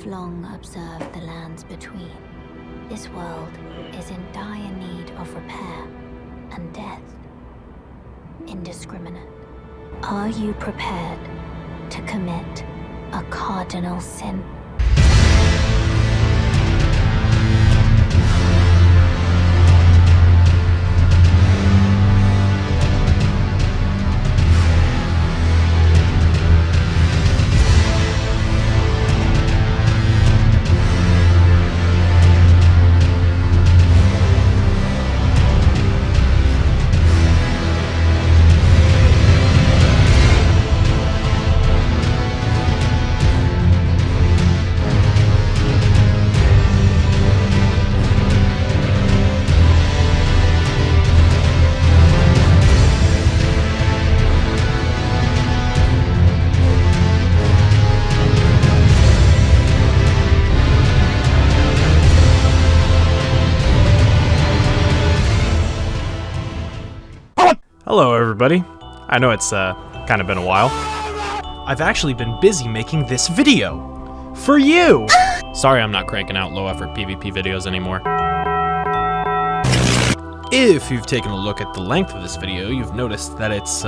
I've long observed the lands between. This world is in dire need of repair and death. Indiscriminate. Are you prepared to commit a cardinal sin? Hello everybody. I know it's kind of been a while. I've actually been busy making this video for you. Sorry I'm not cranking out low effort PvP videos anymore. If you've taken a look at the length of this video, you've noticed that it's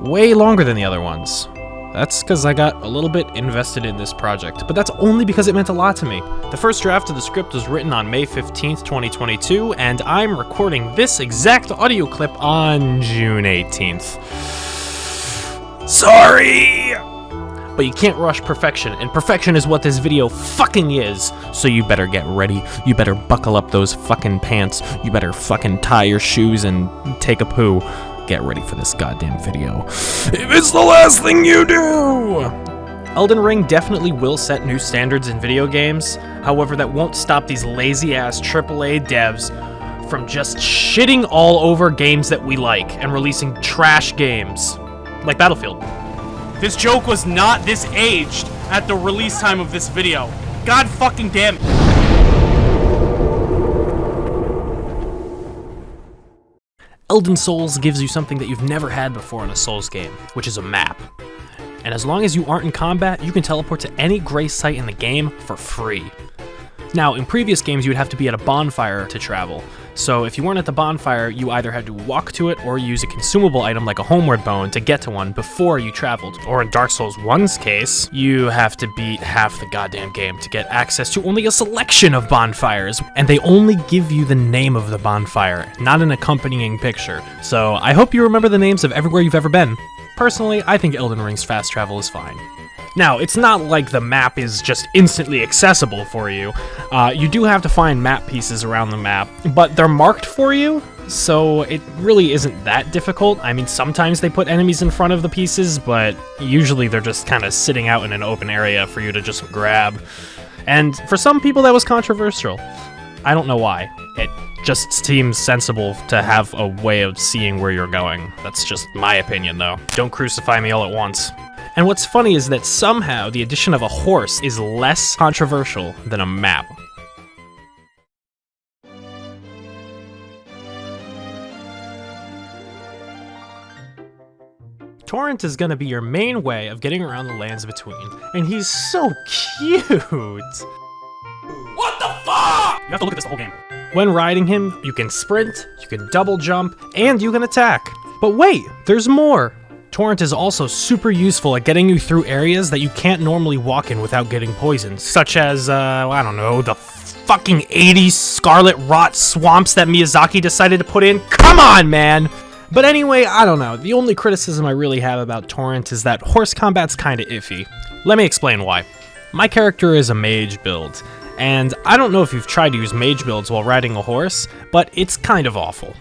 way longer than the other ones. That's because I got a little bit invested in this project, but that's only because it meant a lot to me. The first draft of the script was written on May 15th, 2022, and I'm recording this exact audio clip on June 18th. Sorry! But you can't rush perfection, and perfection is what this video fucking is. So you better get ready, you better buckle up those fucking pants, you better fucking tie your shoes and take a poo. Get ready for this goddamn video. If it's the last thing you do! Elden Ring definitely will set new standards in video games. However, that won't stop these lazy-ass AAA devs from just shitting all over games that we like and releasing trash games. Like Battlefield. This joke was not this aged at the release time of this video. God fucking damn it. Elden Souls gives you something that you've never had before in a Souls game, which is a map. And as long as you aren't in combat, you can teleport to any gray site in the game for free. Now, in previous games, you would have to be at a bonfire to travel. So if you weren't at the bonfire, you either had to walk to it or use a consumable item like a homeward bone to get to one before you traveled. Or in Dark Souls 1's case, you have to beat half the goddamn game to get access to only a selection of bonfires. And they only give you the name of the bonfire, not an accompanying picture. So I hope you remember the names of everywhere you've ever been. Personally, I think Elden Ring's fast travel is fine. Now, it's not like the map is just instantly accessible for you. You do have to find map pieces around the map, but they're marked for you, so it really isn't that difficult. I mean, sometimes they put enemies in front of the pieces, but usually they're just kind of sitting out in an open area for you to just grab. And for some people, that was controversial. I don't know why. It just seems sensible to have a way of seeing where you're going. That's just my opinion, though. Don't crucify me all at once. And what's funny is that somehow the addition of a horse is less controversial than a map. Torrent is gonna be your main way of getting around the lands between, and he's so cute! What the fuck?! You have to look at this the whole game. When riding him, you can sprint, you can double jump, and you can attack. But wait, there's more! Torrent is also super useful at getting you through areas that you can't normally walk in without getting poisoned, such as, I don't know, the fucking 80s scarlet rot swamps that Miyazaki decided to put in. Come on, man! But anyway, I don't know, the only criticism I really have about Torrent is that horse combat's kinda iffy. Let me explain why. My character is a mage build, and I don't know if you've tried to use mage builds while riding a horse, but it's kind of awful.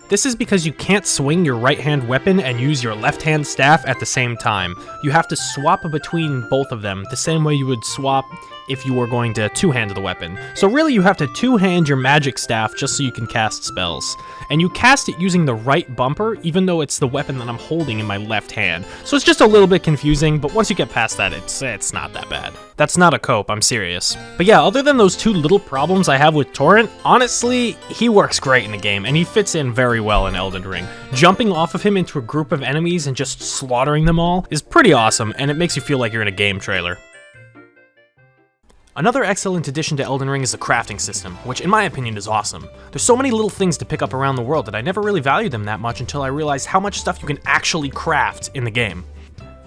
This is because you can't swing your right-hand weapon and use your left-hand staff at the same time. You have to swap between both of them, the same way you would swap if you were going to two-hand the weapon. So really you have to two-hand your magic staff just so you can cast spells. And you cast it using the right bumper, even though it's the weapon that I'm holding in my left hand. So it's just a little bit confusing, but once you get past that, it's not that bad. That's not a cope, I'm serious. But yeah, other than those two little problems I have with Torrent, honestly, he works great in the game, and he fits in very well in Elden Ring. Jumping off of him into a group of enemies and just slaughtering them all is pretty awesome, and it makes you feel like you're in a game trailer. Another excellent addition to Elden Ring is the crafting system, which in my opinion is awesome. There's so many little things to pick up around the world that I never really valued them that much until I realized how much stuff you can actually craft in the game.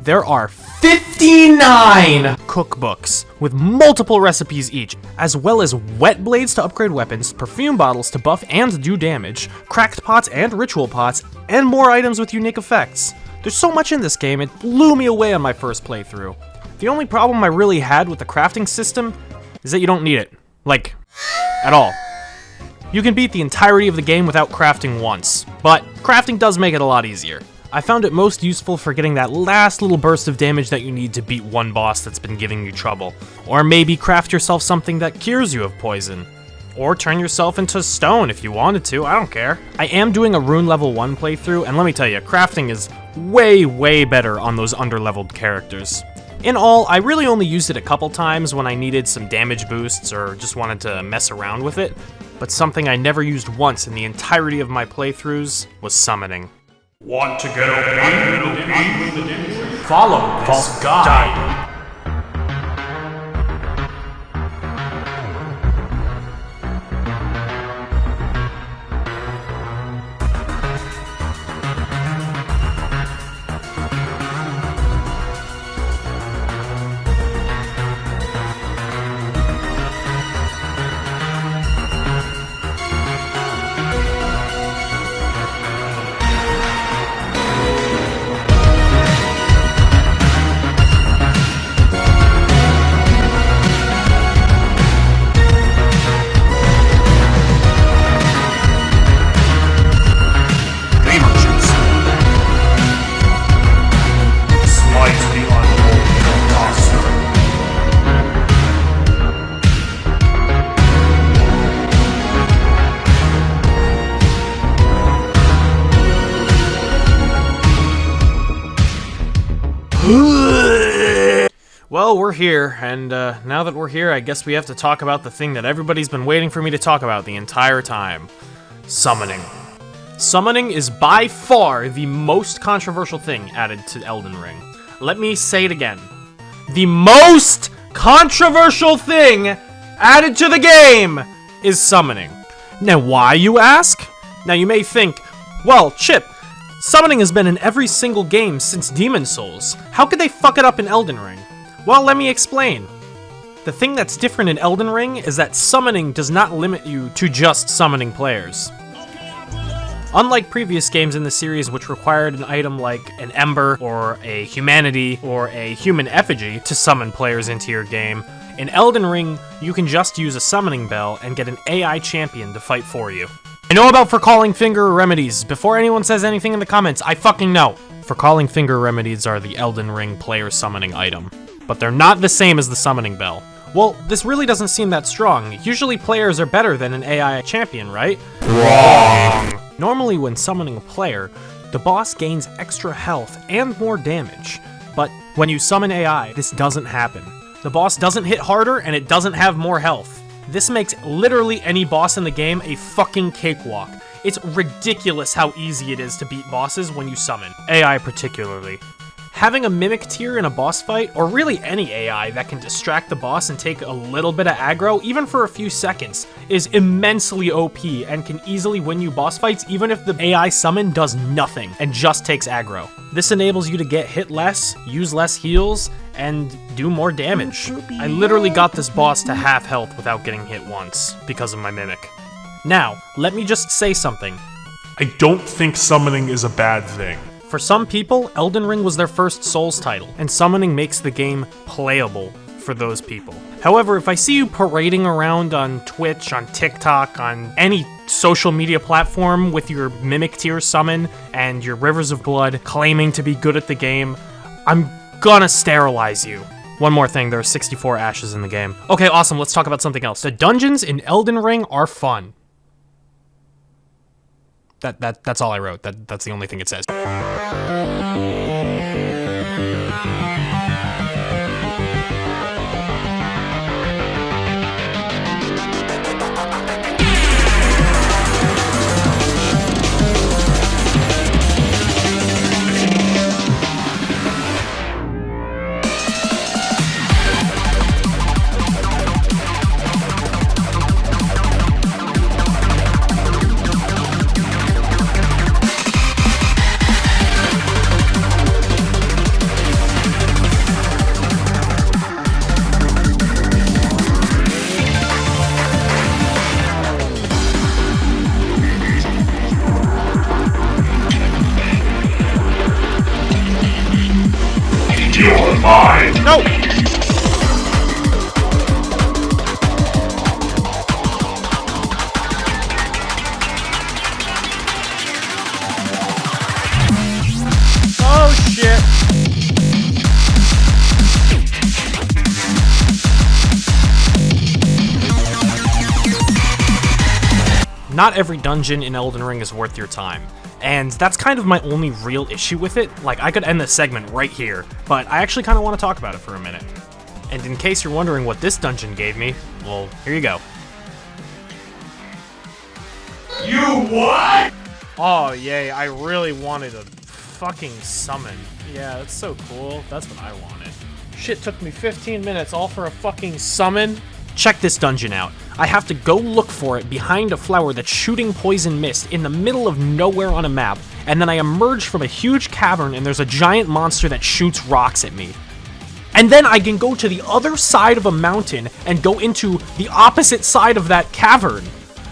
There are 59 cookbooks with multiple recipes each, as well as wet blades to upgrade weapons, perfume bottles to buff and do damage, cracked pots and ritual pots, and more items with unique effects. There's so much in this game, it blew me away on my first playthrough. The only problem I really had with the crafting system is that you don't need it. Like, at all. You can beat the entirety of the game without crafting once, but crafting does make it a lot easier. I found it most useful for getting that last little burst of damage that you need to beat one boss that's been giving you trouble. Or maybe craft yourself something that cures you of poison. Or turn yourself into stone if you wanted to, I don't care. I am doing a rune level 1 playthrough, and let me tell you, crafting is way better on those underleveled characters. In all, I really only used it a couple times when I needed some damage boosts or just wanted to mess around with it, but something I never used once in the entirety of my playthroughs was summoning. Want to get OP? Follow this guide. Well, we're here, and now that we're here, I guess we have to talk about the thing that everybody's been waiting for me to talk about the entire time. Summoning. Summoning is by far the most controversial thing added to Elden Ring. Let me say it again. The most controversial thing added to the game is summoning. Now, why, you ask? Now, you may think, well, Chip, summoning has been in every single game since Demon's Souls. How could they fuck it up in Elden Ring? Well, let me explain. The thing that's different in Elden Ring is that summoning does not limit you to just summoning players. Unlike previous games in the series which required an item like an ember or a humanity or a human effigy to summon players into your game, in Elden Ring you can just use a summoning bell and get an AI champion to fight for you. I know about for calling finger remedies. Before anyone says anything in the comments, I fucking know. For calling finger remedies are the Elden Ring player summoning item, but they're not the same as the summoning bell. Well, this really doesn't seem that strong. Usually players are better than an AI champion, right? Wrong. Normally when summoning a player, the boss gains extra health and more damage. But when you summon AI, this doesn't happen. The boss doesn't hit harder and it doesn't have more health. This makes literally any boss in the game a fucking cakewalk. It's ridiculous how easy it is to beat bosses when you summon, AI particularly. Having a mimic tier in a boss fight, or really any AI that can distract the boss and take a little bit of aggro, even for a few seconds, is immensely OP and can easily win you boss fights even if the AI summon does nothing and just takes aggro. This enables you to get hit less, use less heals, and do more damage. I literally got this boss to half health without getting hit once, because of my mimic. Now, let me just say something. I don't think summoning is a bad thing. For some people, Elden Ring was their first Souls title, and summoning makes the game playable for those people. However, if I see you parading around on Twitch, on TikTok, on any social media platform with your Mimic tier summon and your Rivers of Blood claiming to be good at the game, I'm gonna sterilize you. One more thing, there are 64 ashes in the game. Okay, awesome, let's talk about something else. The dungeons in Elden Ring are fun. That's all I wrote. That's the only thing it says. not every dungeon in Elden Ring is worth your time. And that's kind of my only real issue with it. Like, I could end this segment right here, but I actually kind of want to talk about it for a minute. And in case you're wondering what this dungeon gave me, well, here you go. You what? Oh, yay, I really wanted a fucking summon. Yeah, that's so cool. That's what I wanted. Shit took me 15 minutes all for a fucking summon. Check this dungeon out. I have to go look for it behind a flower that's shooting poison mist in the middle of nowhere on a map, and then I emerge from a huge cavern and there's a giant monster that shoots rocks at me. And then I can go to the other side of a mountain and go into the opposite side of that cavern.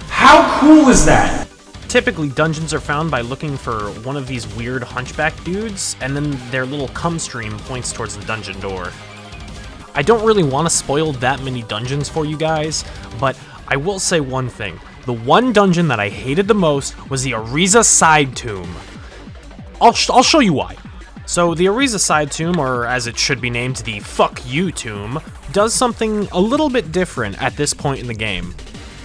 How cool is that? Typically, dungeons are found by looking for one of these weird hunchback dudes, and then their little cum stream points towards the dungeon door. I don't really want to spoil that many dungeons for you guys, but I will say one thing. The one dungeon that I hated the most was the Ariza Side Tomb. I'll show you why. So the Ariza Side Tomb, or as it should be named, the Fuck You Tomb, does something a little bit different at this point in the game.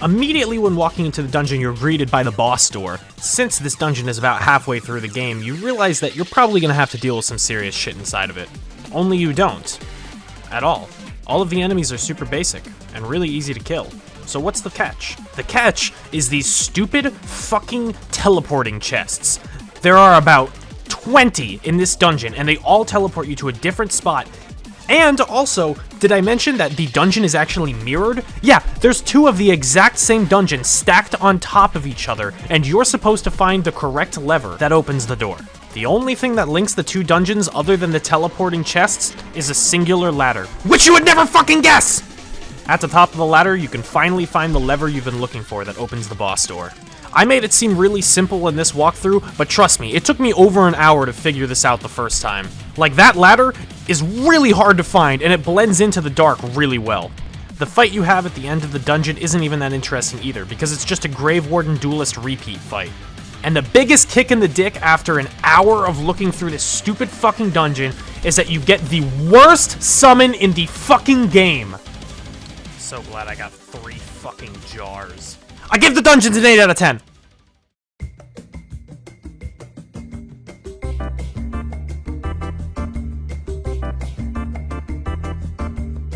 Immediately when walking into the dungeon, you're greeted by the boss door. Since this dungeon is about halfway through the game, you realize that you're probably going to have to deal with some serious shit inside of it. Only you don't. At all. All of the enemies are super basic, and really easy to kill. So what's the catch? The catch is these stupid fucking teleporting chests. There are about 20 in this dungeon, and they all teleport you to a different spot. And also, did I mention that the dungeon is actually mirrored? Yeah, there's two of the exact same dungeon stacked on top of each other, and you're supposed to find the correct lever that opens the door. The only thing that links the two dungeons other than the teleporting chests is a singular ladder, which you would never fucking guess! At the top of the ladder, you can finally find the lever you've been looking for that opens the boss door. I made it seem really simple in this walkthrough, but trust me, it took me over an hour to figure this out the first time. Like, that ladder is really hard to find, and it blends into the dark really well. The fight you have at the end of the dungeon isn't even that interesting either, because it's just a Grave Warden Duelist repeat fight. And the biggest kick in the dick after an hour of looking through this stupid fucking dungeon is that you get the worst summon in the fucking game. So glad I got 3 fucking jars. I give the dungeons an 8 out of 10.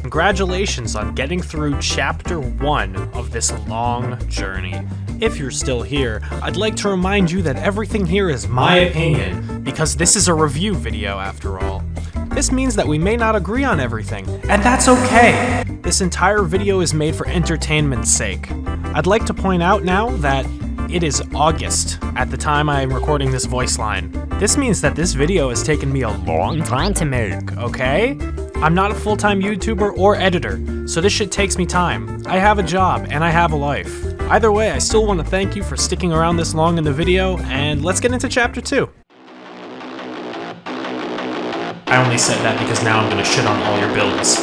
Congratulations on getting through Chapter 1 of this long journey. If you're still here, I'd like to remind you that everything here is my opinion, because this is a review video after all. This means that we may not agree on everything, and that's okay! This entire video is made for entertainment's sake. I'd like to point out now that it is August at the time I'm recording this voice line. This means that this video has taken me a long time to make, okay? I'm not a full-time YouTuber or editor, so this shit takes me time. I have a job, and I have a life. Either way, I still want to thank you for sticking around this long in the video, and let's get into Chapter 2. I only said that because now I'm gonna shit on all your builds.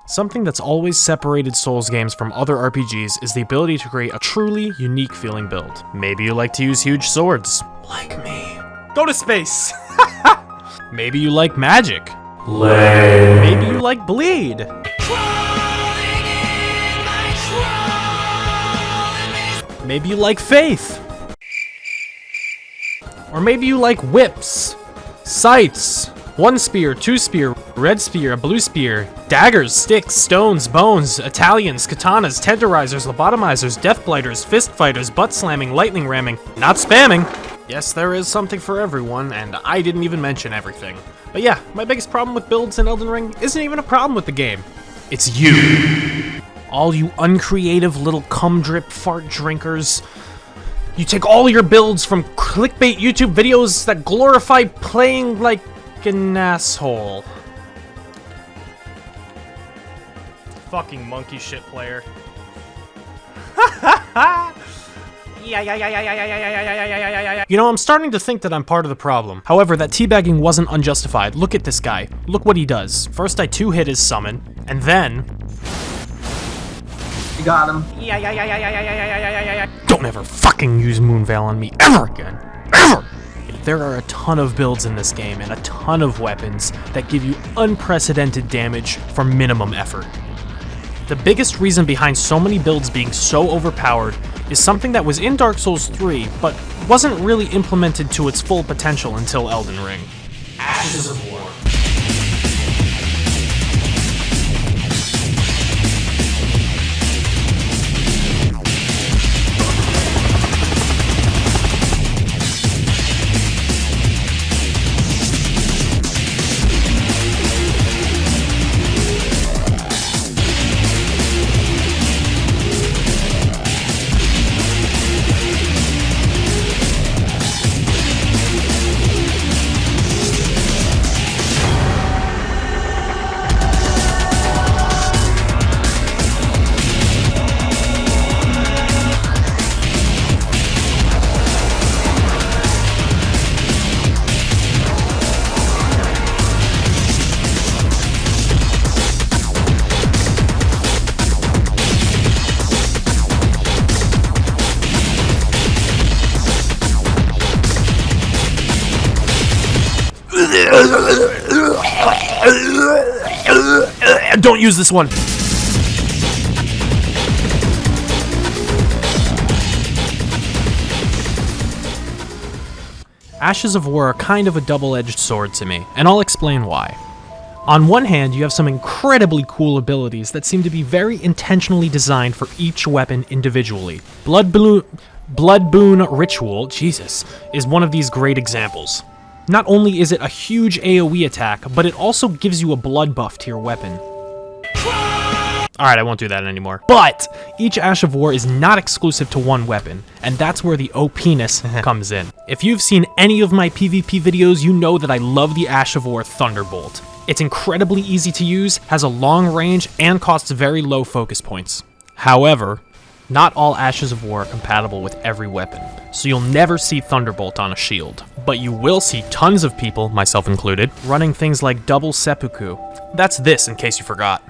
Something that's always separated Souls games from other RPGs is the ability to create a truly unique feeling build. Maybe you like to use huge swords. Like me. Go to space! Maybe you like magic. Lame. Maybe you like bleed. Maybe you like faith. Or maybe you like whips, scythes, 1 spear, 2 spear, red spear, a blue spear, daggers, sticks, stones, bones, Italians, katanas, tenderizers, lobotomizers, death blighters, fist fighters, butt slamming, lightning ramming, not spamming. Yes, there is something for everyone, and I didn't even mention everything. But yeah, my biggest problem with builds in Elden Ring isn't even a problem with the game. It's you. All you uncreative little cum drip fart drinkers. You take all your builds from clickbait YouTube videos that glorify playing like an asshole. Fucking monkey shit player. You know, I'm starting to think that I'm part of the problem. However, that teabagging wasn't unjustified. Look at this guy. Look what he does. First, I 2-hit his summon, and then... You got him. Don't ever fucking use Moonveil on me ever again. Ever! There are a ton of builds in this game and a ton of weapons that give you unprecedented damage for minimum effort. The biggest reason behind so many builds being so overpowered is something that was in Dark Souls 3, but wasn't really implemented to its full potential until Elden Ring. Ashes of War. Don't use this one. Ashes of War are kind of a double-edged sword to me, and I'll explain why. On one hand, you have some incredibly cool abilities that seem to be very intentionally designed for each weapon individually. Blood Boon Ritual, Jesus, is one of these great examples. Not only is it a huge AoE attack, but it also gives you a blood buff to your weapon. Alright, I won't do that anymore. But each Ash of War is not exclusive to one weapon, and that's where the OP-ness comes in. If you've seen any of my PvP videos, you know that I love the Ash of War Thunderbolt. It's incredibly easy to use, has a long range, and costs very low focus points. However, not all Ashes of War are compatible with every weapon, so you'll never see Thunderbolt on a shield. But you will see tons of people, myself included, running things like double seppuku. That's this, in case you forgot.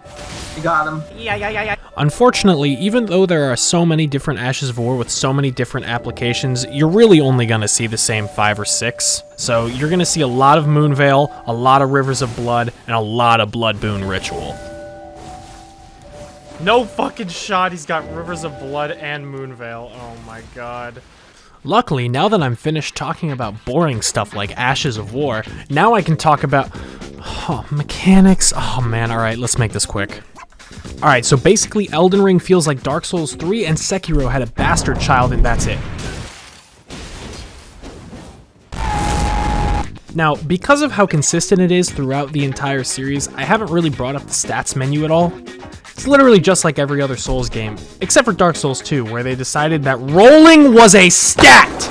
You got him. Yeah. Unfortunately, even though there are so many different Ashes of War with so many different applications, you're really only gonna see the same 5 or 6. So you're gonna see a lot of Moonveil, a lot of Rivers of Blood, and a lot of Blood Boon Ritual. No fucking shot, he's got Rivers of Blood and Moonveil. Oh my god. Luckily, now that I'm finished talking about boring stuff like Ashes of War, now I can talk about mechanics. Oh man, alright, let's make this quick. Alright, so basically Elden Ring feels like Dark Souls 3 and Sekiro had a bastard child and that's it. Now, because of how consistent it is throughout the entire series, I haven't really brought up the stats menu at all. It's literally just like every other Souls game, except for Dark Souls 2, where they decided that rolling was a stat!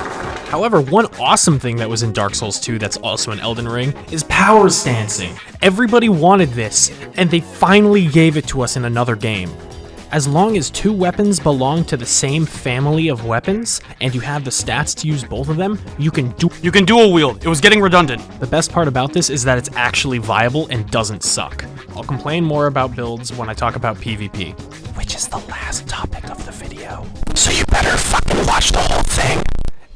However, one awesome thing that was in Dark Souls 2 that's also in Elden Ring is power stancing. Everybody wanted this, and they finally gave it to us in another game. As long as 2 weapons belong to the same family of weapons, and you have the stats to use both of them, you can dual wield. It was getting redundant. The best part about this is that it's actually viable and doesn't suck. I'll complain more about builds when I talk about PvP, which is the last topic of the video. So you better fucking watch the whole thing.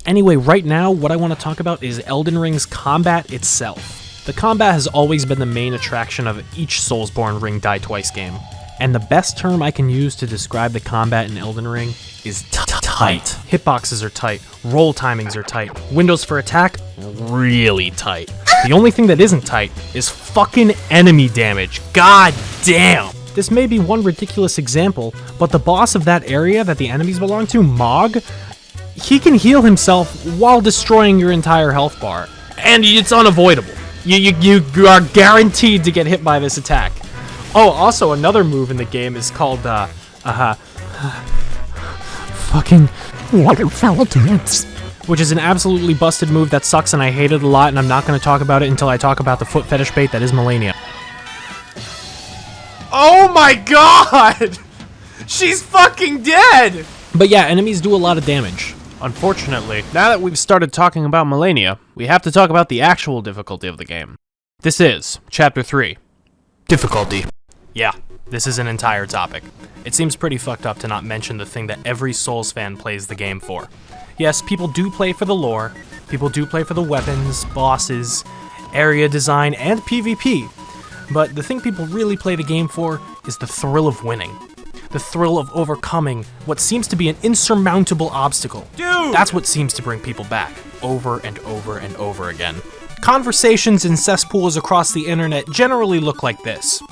Anyway, right now, what I want to talk about is Elden Ring's combat itself. The combat has always been the main attraction of each Soulsborne Ring Die Twice game. And the best term I can use to describe the combat in Elden Ring is tight. Hitboxes are tight, roll timings are tight, windows for attack, really tight. The only thing that isn't tight is fucking enemy damage. God damn! This may be one ridiculous example, but the boss of that area that the enemies belong to, Mog, he can heal himself while destroying your entire health bar. And it's unavoidable. You are guaranteed to get hit by this attack. Oh, also another move in the game is called, fucking waterfowl dance, which is an absolutely busted move that sucks and I hate it a lot, and I'm not going to talk about it until I talk about the foot fetish bait that is Malenia. Oh my god! She's fucking dead! But yeah, enemies do a lot of damage. Unfortunately, now that we've started talking about Malenia, we have to talk about the actual difficulty of the game. This is Chapter 3. Difficulty. Yeah, this is an entire topic. It seems pretty fucked up to not mention the thing that every Souls fan plays the game for. Yes, people do play for the lore, people do play for the weapons, bosses, area design, and PvP. But the thing people really play the game for is the thrill of winning. The thrill of overcoming what seems to be an insurmountable obstacle. Dude! That's what seems to bring people back, over and over and over again. Conversations in cesspools across the internet generally look like this.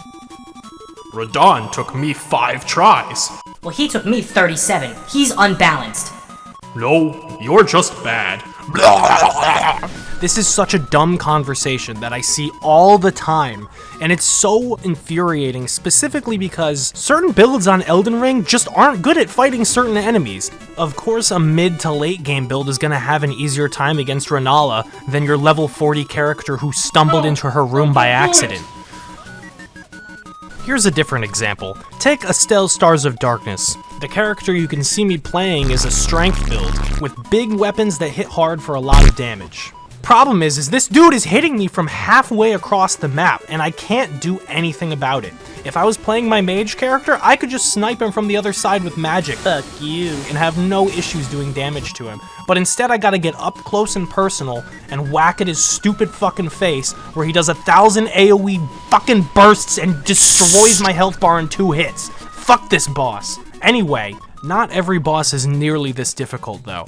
Radon took me 5 tries. Well, he took me 37. He's unbalanced. No, you're just bad. This is such a dumb conversation that I see all the time, and it's so infuriating specifically because certain builds on Elden Ring just aren't good at fighting certain enemies. Of course, a mid to late game build is gonna have an easier time against Renala than your level 40 character who stumbled into her room by accident. Here's a different example. Take Estelle Stars of Darkness. The character you can see me playing is a strength build, with big weapons that hit hard for a lot of damage. Problem is this dude is hitting me from halfway across the map, and I can't do anything about it. If I was playing my mage character, I could just snipe him from the other side with magic, fuck you, and have no issues doing damage to him. But instead I gotta get up close and personal and whack at his stupid fucking face, where he does 1,000 AoE fucking bursts and destroys my health bar in 2 hits. Fuck this boss. Anyway, not every boss is nearly this difficult though.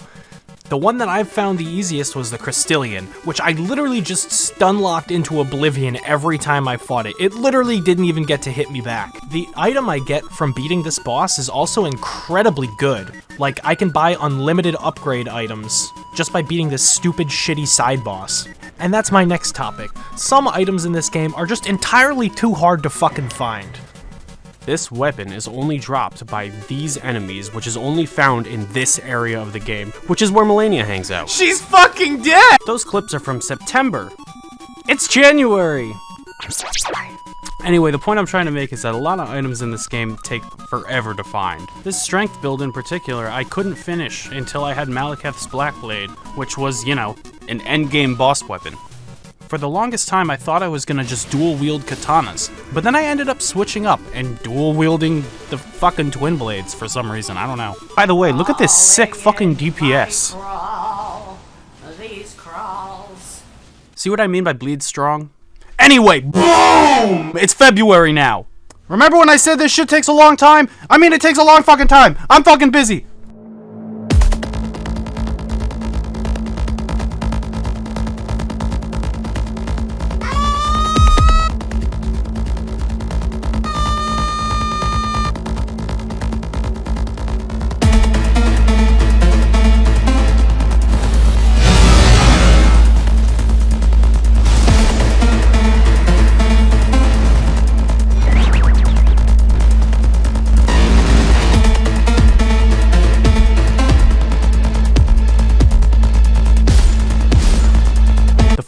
The one that I've found the easiest was the Crystallian, which I literally just stun-locked into oblivion every time I fought it. It literally didn't even get to hit me back. The item I get from beating this boss is also incredibly good. Like, I can buy unlimited upgrade items just by beating this stupid, shitty side boss. And that's my next topic. Some items in this game are just entirely too hard to fucking find. This weapon is only dropped by these enemies, which is only found in this area of the game, which is where Melania hangs out. She's fucking dead! Those clips are from September. It's January! Anyway, the point I'm trying to make is that a lot of items in this game take forever to find. This strength build in particular, I couldn't finish until I had Malekith's Blackblade, which was, you know, an endgame boss weapon. For the longest time, I thought I was gonna just dual-wield katanas, but then I ended up switching up and dual-wielding the fucking twin blades for some reason, I don't know. By the way, look at this sick fucking DPS. See what I mean by bleed strong? Anyway, boom! It's February now. Remember when I said this shit takes a long time? I mean, it takes a long fucking time. I'm fucking busy.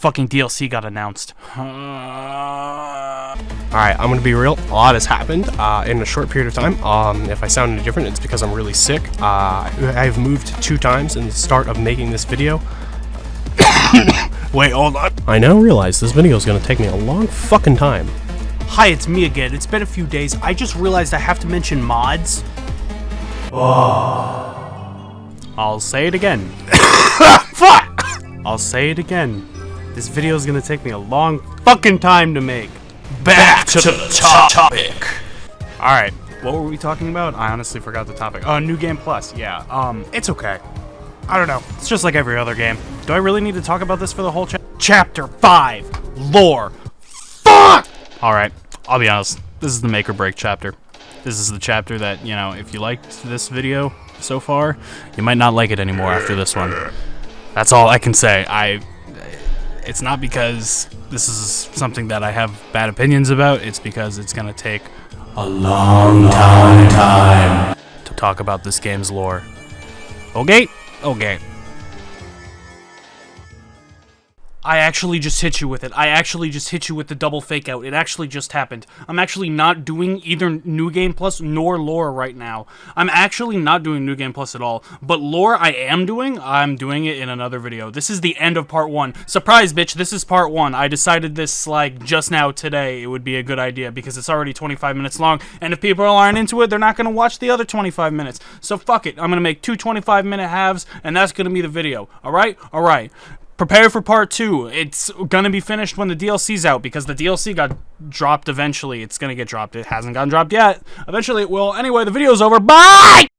Fucking DLC got announced. Alright, I'm gonna be real. A lot has happened in a short period of time. If I sound any different, it's because I'm really sick. I've moved 2 times in the start of making this video. Wait, hold on. I now realize this video is gonna take me a long fucking time. Hi, it's me again. It's been a few days. I just realized I have to mention mods. I'll say it again. Fuck! I'll say it again. This video is gonna take me a long fucking time to make. Back to the topic. Alright, what were we talking about? I honestly forgot the topic. New Game Plus, yeah. It's okay. I don't know. It's just like every other game. Do I really need to talk about this for the whole Chapter 5, Lore. Fuck! Alright, I'll be honest. This is the make or break chapter. This is the chapter that, you know, if you liked this video so far, you might not like it anymore after this one. That's all I can say. It's not because this is something that I have bad opinions about, it's because it's gonna take a long time to talk about this game's lore. Okay? Okay. I actually just hit you with it. I actually just hit you with the double fake out. It actually just happened. I'm actually not doing either New Game Plus nor lore right now. I'm actually not doing New Game Plus at all. But lore I am doing. I'm doing it in another video. This is the end of part 1. Surprise, bitch. This is part 1. I decided this, like, just now today. It would be a good idea because it's already 25 minutes long. And if people aren't into it, they're not going to watch the other 25 minutes. So fuck it. I'm going to make 2 25-minute halves, and that's going to be the video. Alright? Alright. Prepare for part 2. It's gonna be finished when the DLC's out because the DLC got dropped eventually. It's gonna get dropped. It hasn't gotten dropped yet. Eventually it will. Anyway, the video's over. Bye!